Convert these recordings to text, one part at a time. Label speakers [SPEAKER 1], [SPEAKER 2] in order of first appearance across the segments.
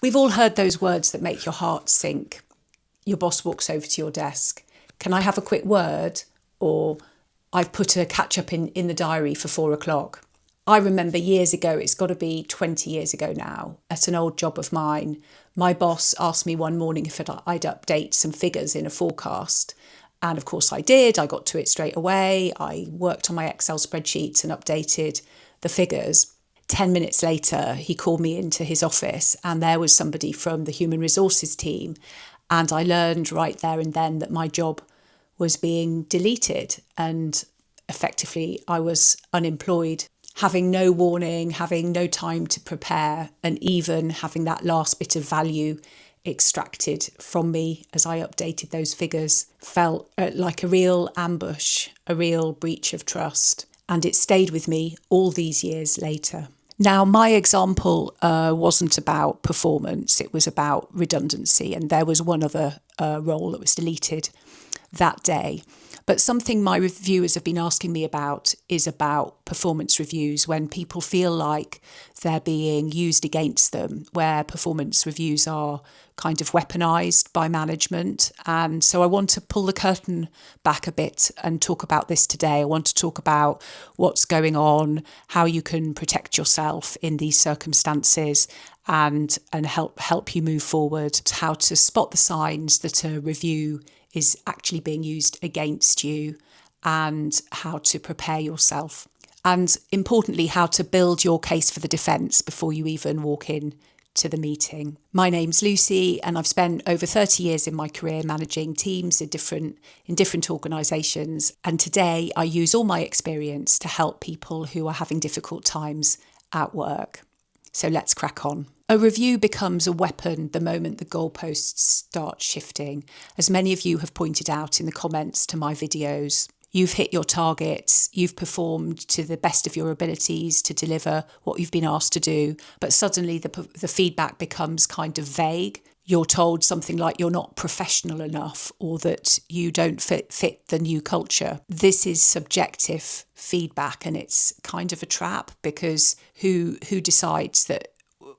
[SPEAKER 1] We've all heard those words that make your heart sink. Your boss walks over to your desk. Can I have a quick word? Or I've put a catch up in the diary for 4:00. I remember years ago, it's got to be 20 years ago now, at an old job of mine, my boss asked me one morning if I'd update some figures in a forecast. And of course I did. I got to it straight away. I worked on my Excel spreadsheets and updated the figures. 10 minutes later, he called me into his office and there was somebody from the human resources team. And I learned right there and then that my job was being deleted and effectively I was unemployed, having no warning, having no time to prepare, and even having that last bit of value extracted from me as I updated those figures felt like a real ambush, a real breach of trust. And it stayed with me all these years later. Now, my example wasn't about performance, it was about redundancy. And there was one other role that was deleted that day. But something my reviewers have been asking me about is about performance reviews, when people feel like they're being used against them, where performance reviews are kind of weaponised by management. And so I want to pull the curtain back a bit and talk about this today. I want to talk about what's going on, how you can protect yourself in these circumstances and help you move forward, how to spot the signs that a review is actually being used against you, and how to prepare yourself. And importantly, how to build your case for the defence before you even walk in to the meeting. My name's Lucy, and I've spent over 30 years in my career managing teams in different organisations. And today I use all my experience to help people who are having difficult times at work. So let's crack on. A review becomes a weapon the moment the goalposts start shifting. As many of you have pointed out in the comments to my videos, you've hit your targets, you've performed to the best of your abilities to deliver what you've been asked to do, but suddenly the feedback becomes kind of vague. You're told something like you're not professional enough or that you don't fit the new culture. This is subjective feedback and it's kind of a trap, because who decides that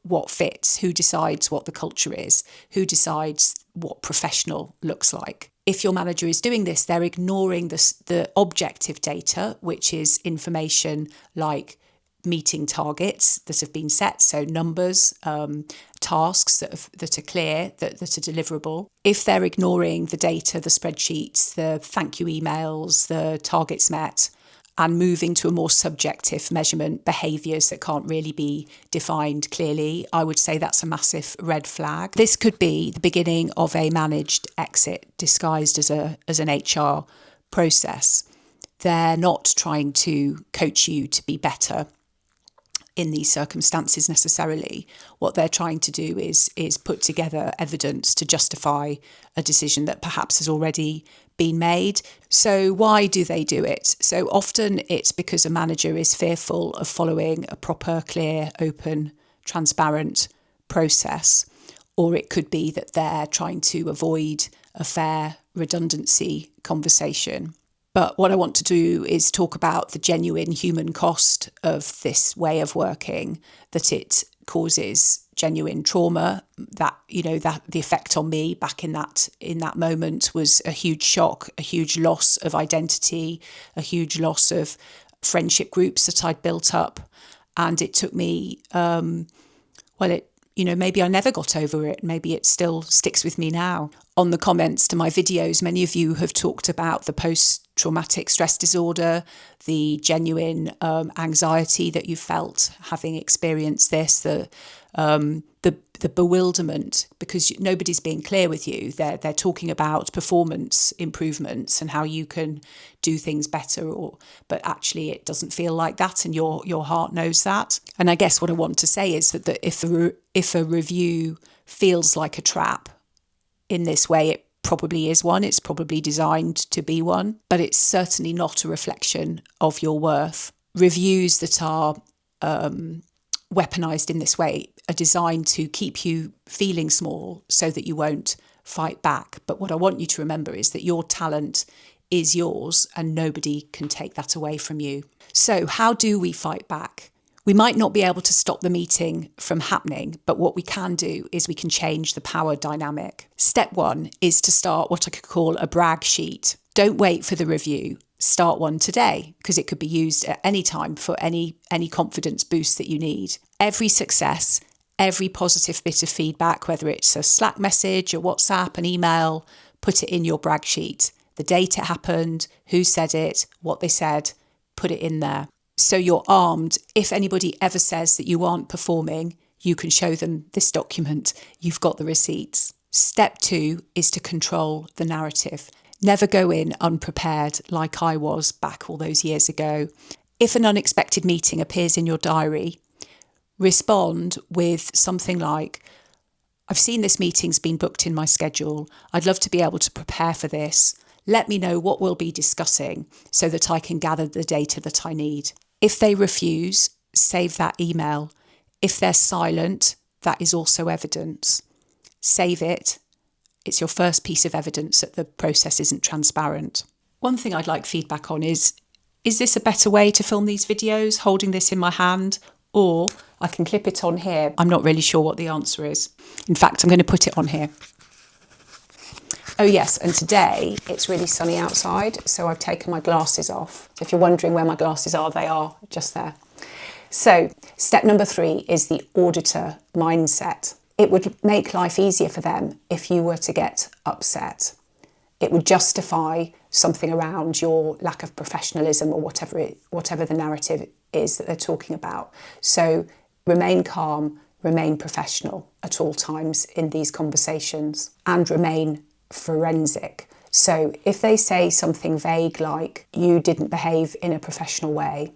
[SPEAKER 1] what fits? Who decides what the culture is? Who decides what professional looks like? If your manager is doing this, they're ignoring the objective data, which is information like meeting targets that have been set, so numbers, tasks that are clear, that are deliverable. If they're ignoring the data, the spreadsheets, the thank you emails, the targets met, and moving to a more subjective measurement, behaviours that can't really be defined clearly, I would say that's a massive red flag. This could be the beginning of a managed exit disguised as an HR process. They're not trying to coach you to be better in these circumstances necessarily. What they're trying to do is put together evidence to justify a decision that perhaps has already been made. So why do they do it? So often it's because a manager is fearful of following a proper, clear, open, transparent process. Or it could be that they're trying to avoid a fair redundancy conversation. But what I want to do is talk about the genuine human cost of this way of working, that it causes genuine trauma, that the effect on me back in that moment was a huge shock, a huge loss of identity, a huge loss of friendship groups that I'd built up. And it took me, maybe I never got over it. Maybe it still sticks with me now. On the comments to my videos, many of you have talked about the post-traumatic stress disorder, the genuine anxiety that you felt having experienced this, the bewilderment, because nobody's being clear with you. They're talking about performance improvements and how you can do things better, but actually it doesn't feel like that, and your heart knows that. And I guess what I want to say is that if a review feels like a trap in this way, it probably is one. It's probably designed to be one, but it's certainly not a reflection of your worth. Reviews that are weaponised in this way are designed to keep you feeling small so that you won't fight back. But what I want you to remember is that your talent is yours and nobody can take that away from you. So how do we fight back? We might not be able to stop the meeting from happening, but what we can do is we can change the power dynamic. Step 1 is to start what I could call a brag sheet. Don't wait for the review. Start one today, because it could be used at any time for any confidence boost that you need. Every success, every positive bit of feedback, whether it's a Slack message, a WhatsApp, an email, put it in your brag sheet. The date it happened, who said it, what they said, put it in there. So you're armed. If anybody ever says that you aren't performing, you can show them this document. You've got the receipts. Step 2 is to control the narrative. Never go in unprepared like I was back all those years ago. If an unexpected meeting appears in your diary, respond with something like, I've seen this meeting's been booked in my schedule. I'd love to be able to prepare for this. Let me know what we'll be discussing so that I can gather the data that I need. If they refuse, save that email. If they're silent, that is also evidence. Save it. It's your first piece of evidence that the process isn't transparent. One thing I'd like feedback on is this a better way to film these videos, holding this in my hand? Or I can clip it on here. I'm not really sure what the answer is. In fact, I'm going to put it on here. Oh yes, and today it's really sunny outside, so I've taken my glasses off. So if you're wondering where my glasses are, they are just there. So step number 3 is the auditor mindset. It would make life easier for them if you were to get upset. It would justify something around your lack of professionalism or whatever the narrative is that they're talking about. So remain calm, remain professional at all times in these conversations, and remain forensic. So if they say something vague like, you didn't behave in a professional way,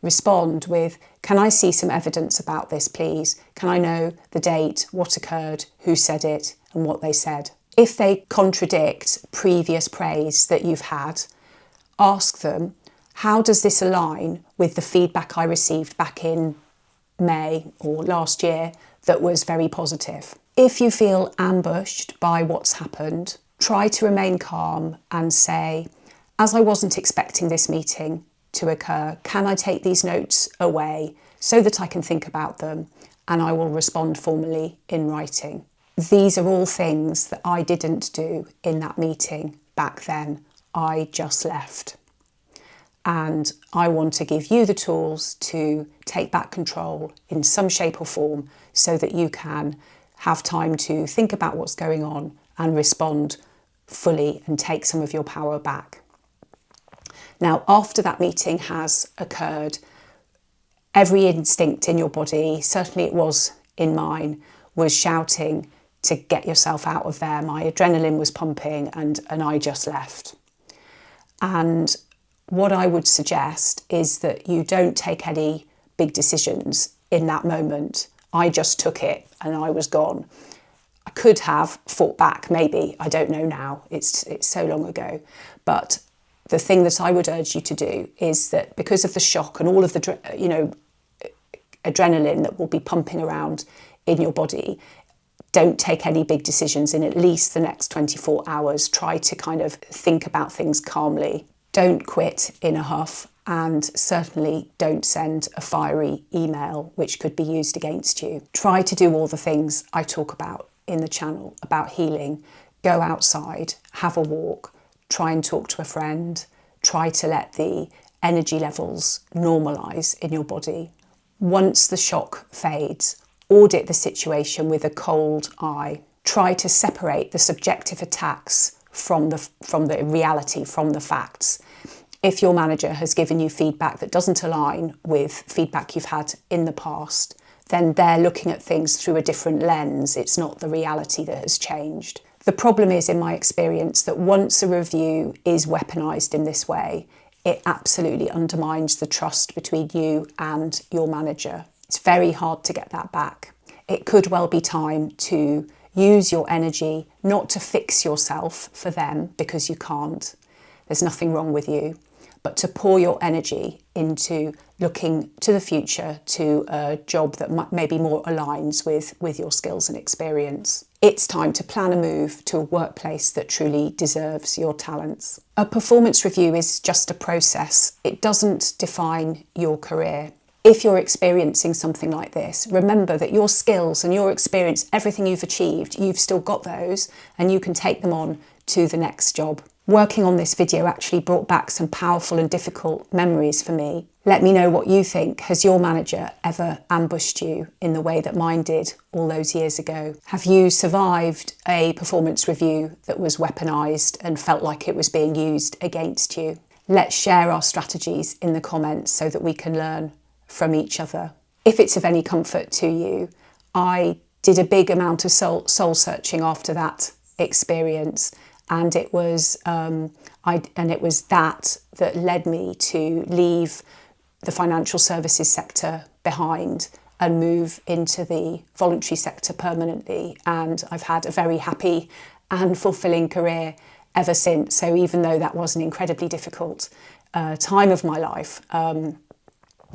[SPEAKER 1] respond with, can I see some evidence about this, please? Can I know the date, what occurred, who said it, and what they said? If they contradict previous praise that you've had, ask them, how does this align with the feedback I received back in May or last year that was very positive? If you feel ambushed by what's happened, try to remain calm and say, as I wasn't expecting this meeting to occur, can I take these notes away so that I can think about them, and I will respond formally in writing? These are all things that I didn't do in that meeting back then. I just left. And I want to give you the tools to take back control in some shape or form so that you can have time to think about what's going on and respond fully and take some of your power back. Now, after that meeting has occurred, every instinct in your body, certainly it was in mine, was shouting to get yourself out of there. My adrenaline was pumping and I just left. And what I would suggest is that you don't take any big decisions in that moment. I just took it and I was gone. I could have fought back, maybe. I don't know now. It's so long ago. But the thing that I would urge you to do is that because of the shock and all of the, adrenaline that will be pumping around in your body, don't take any big decisions in at least the next 24 hours. Try to kind of think about things calmly. Don't quit in a huff, and certainly don't send a fiery email which could be used against you. Try to do all the things I talk about in the channel about healing. Go outside, have a walk, try and talk to a friend, try to let the energy levels normalise in your body. Once the shock fades, audit the situation with a cold eye. Try to separate the subjective attacks from the reality, from the facts. If your manager has given you feedback that doesn't align with feedback you've had in the past, then they're looking at things through a different lens. It's not the reality that has changed. The problem is, in my experience, that once a review is weaponised in this way, it absolutely undermines the trust between you and your manager. It's very hard to get that back. It could well be time to use your energy not to fix yourself for them, because you can't. There's nothing wrong with you, but to pour your energy into looking to the future, to a job that maybe more aligns with your skills and experience. It's time to plan a move to a workplace that truly deserves your talents. A performance review is just a process. It doesn't define your career. If you're experiencing something like this, remember that your skills and your experience, everything you've achieved, you've still got those and you can take them on to the next job. Working on this video actually brought back some powerful and difficult memories for me. Let me know what you think. Has your manager ever ambushed you in the way that mine did all those years ago? Have you survived a performance review that was weaponised and felt like it was being used against you? Let's share our strategies in the comments so that we can learn from each other. If it's of any comfort to you, I did a big amount of soul searching after that experience, and it was that led me to leave the financial services sector behind and move into the voluntary sector permanently. And I've had a very happy and fulfilling career ever since. So even though that was an incredibly difficult time of my life,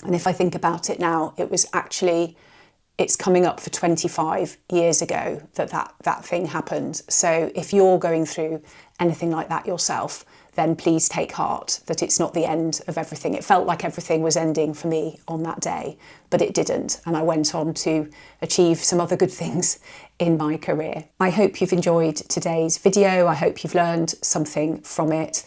[SPEAKER 1] and if I think about it now, it's coming up for 25 years ago that thing happened. So if you're going through anything like that yourself, then please take heart that it's not the end of everything. It felt like everything was ending for me on that day, but it didn't. And I went on to achieve some other good things in my career. I hope you've enjoyed today's video. I hope you've learned something from it.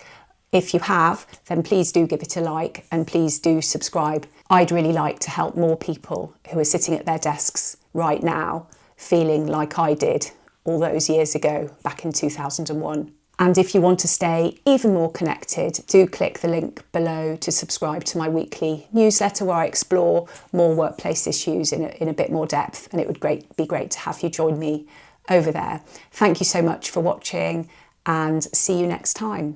[SPEAKER 1] If you have, then please do give it a like and please do subscribe. I'd really like to help more people who are sitting at their desks right now feeling like I did all those years ago, back in 2001. And if you want to stay even more connected, do click the link below to subscribe to my weekly newsletter where I explore more workplace issues in a bit more depth, and it would be great to have you join me over there. Thank you so much for watching and see you next time.